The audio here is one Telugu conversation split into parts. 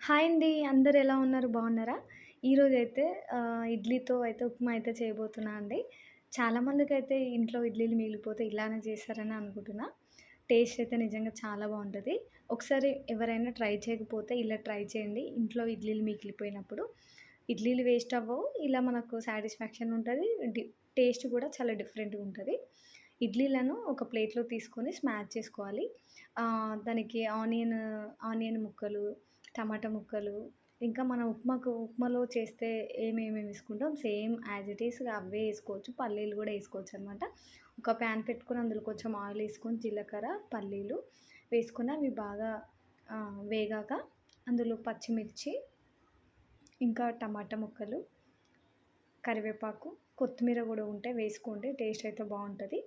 హాయ్ అండి. అందరూ ఎలా ఉన్నారు? బాగున్నారా? ఈరోజైతే ఇడ్లీతో అయితే ఉప్మా అయితే చేయబోతున్నా అండి. చాలామందికైతే ఇంట్లో ఇడ్లీలు మిగిలిపోతే ఇలానే చేస్తారని అనుకుంటున్నా. టేస్ట్ అయితే నిజంగా చాలా బావుంటది. ఒకసారి ఎవరైనా ట్రై చేయకపోతే ఇలా ట్రై చేయండి. ఇంట్లో ఇడ్లీలు మిగిలిపోయినప్పుడు. ఇడ్లీలు వేస్ట్ అవ్వవు. ఇలా మనకు సాటిస్ఫాక్షన్ ఉంటది. టేస్ట్ కూడా చాలా డిఫరెంట్‌గా ఉంటది. ఇడ్లీలను ఒక ప్లేట్‌లో తీసుకొని స్మాష్ చేసుకోవాలి. దానికి ఆనియన్ ముక్కలు, టమాటా ముక్కలు, ఇంకా మనం ఉప్మాలో చేస్తే ఏమేమి వేసుకుంటాం same as it is away ఏసుకోవచ్చు. పల్లీలు గూడా ఏసుకోవచ్చనమాట. ఒక ప్యాన్ పెట్టుకొని అందులో కొంచెం ఆయిల్ ఏసుకొని జీలకర్ర, పల్లీలు వేసుకొని అవి బాగా వేగాక అందులో పచ్చిమిర్చి, ఇంకా టమాటా ముక్కలు, కరివేపాకు, కొత్తిమీర గూడా ఉంటే వేసుకోండి. టేస్ట్ అయితే బావుంటది.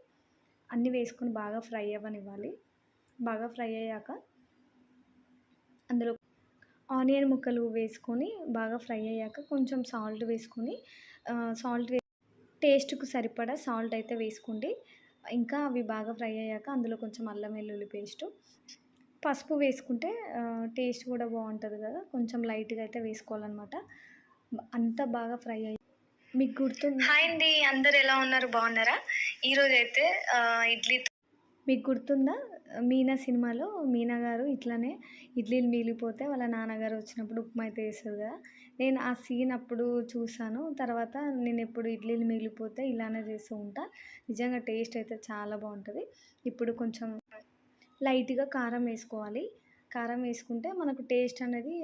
అన్నీ వేసుకొని బాగా ఫ్రై అవ్వనివ్వాలి. బాగా ఫ్రై అయ్యాక అందులో ఆనియన్ ముక్కలు వేసుకొని బాగా ఫ్రై అయ్యాక కొంచెం సాల్ట్ వేసుకొని సాల్ట్ టేస్ట్‌కు సరిపడా సాల్ట్ అయితే వేసుకోండి. ఇంకా అవి బాగా ఫ్రై అయ్యాక అందులో కొంచెం అల్లం వెల్లుల్లి పేస్టు, పసుపు వేసుకుంటే టేస్ట్ కూడా బావుంటది గదా! కొంచెం లైట్‌గా అయితే వేసుకోవాలనమాట. అంతా బాగా ఫ్రై అయ్యి మీకు హాయ్ అండి. అందరూ ఎలా ఉన్నారు? బాగున్నారా? ఈరోజైతే ఇడ్లీతో మీకు గుర్తుందా? 'మీనా' సినిమాలో మీనా గారు ఇట్లనే ఇడ్లీలు మిగిలిపోతే వాళ్ళ నాన్నగారు వచ్చినప్పుడు ఉప్మా అయితే చేస్తది కదా! నేను ఆ సీన్ అప్పుడు చూసాను. తర్వాత నేనెప్పుడు ఇడ్లీలు మిగిలిపోతే ఇలానే చేస్తూ ఉంటా. నిజంగా టేస్ట్ అయితే చాలా బావుంటది. ఇప్పుడు కొంచెం లైట్‌గా కారం వేసుకోవాలి. కారం వేసుకుంటే మనకు టేస్ట్ అనేది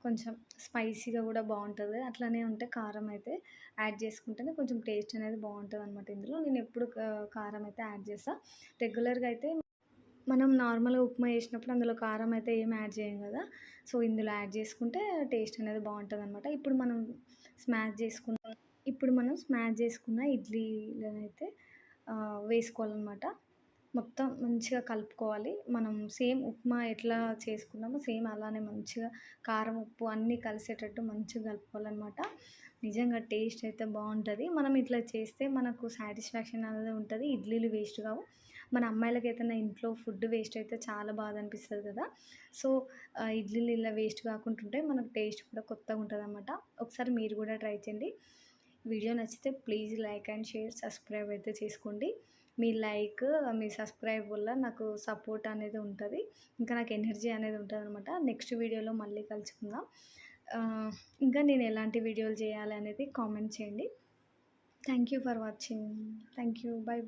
కొంచెం స్పైసీగా గూడా బావుంటది. అట్లనే ఉంటే కారం అయితే యాడ్ చేసుకుంటేనే కొంచెం టేస్ట్ అనేది బావుంటదనమాట ఇందులో. నేనెప్పుడు కారం అయితే యాడ్ చేస్తా. రెగ్యులర్‌గా అయితే మనం నార్మల్‌గా ఉప్మా చేసినప్పుడు అందులో కారం అయితే ఏం యాడ్ చేయం గదా! సో, ఇందులో యాడ్ చేసుకుంటే టేస్ట్ అనేది బావుంటదనమాట. ఇప్పుడు మనం స్మాష్ చేసుకున్న ఇడ్లీలనైతే వేసుకోవాలనమాట. మొత్తం మంచిగా కలుపుకోవాలి. మనం సేమ్ ఉప్మా ఎట్లా చేసుకున్నామో సేమ్ అలానే మంచిగా కారం, ఉప్పు అన్నీ కలిసేటట్టు మంచిగా కలుపుకోవాలనమాట. నిజంగా టేస్ట్ అయితే బావుంటది. మనం ఇట్లా చేస్తే మనకు సాటిస్ఫాక్షన్ అనేది ఉంటది. ఇడ్లీలు వేస్ట్ కావు. మన అమ్మాయిలకైతేనే ఇంట్లో ఫుడ్ వేస్ట్ అయితే చాలా బాధ అనిపిస్తది కదా! సో, ఇడ్లీలు ఇలా వేస్ట్ కాకుంటుంటే మనకు టేస్ట్ కూడా కొత్తగా ఉంటదనమాట. ఒకసారి మీరు కూడా ట్రై చేయండి. వీడియో నచ్చితే please like and share, subscribe అయితే చేసుకోండి. మీ లైక్, మీ సబ్స్క్రైబ్ వల్ల నాకు సపోర్ట్ అనేది ఉంటది. ఇంకా నాకు ఎనర్జీ అనేది ఉంటదనమాట. నెక్స్ట్ వీడియోలో మళ్ళీ కలుసుకుందాం. ఇంకా నేను ఎలాంటి వీడియోలు చేయాలి అనేది కామెంట్ చేయండి. Thank you for watching. Thank you. By.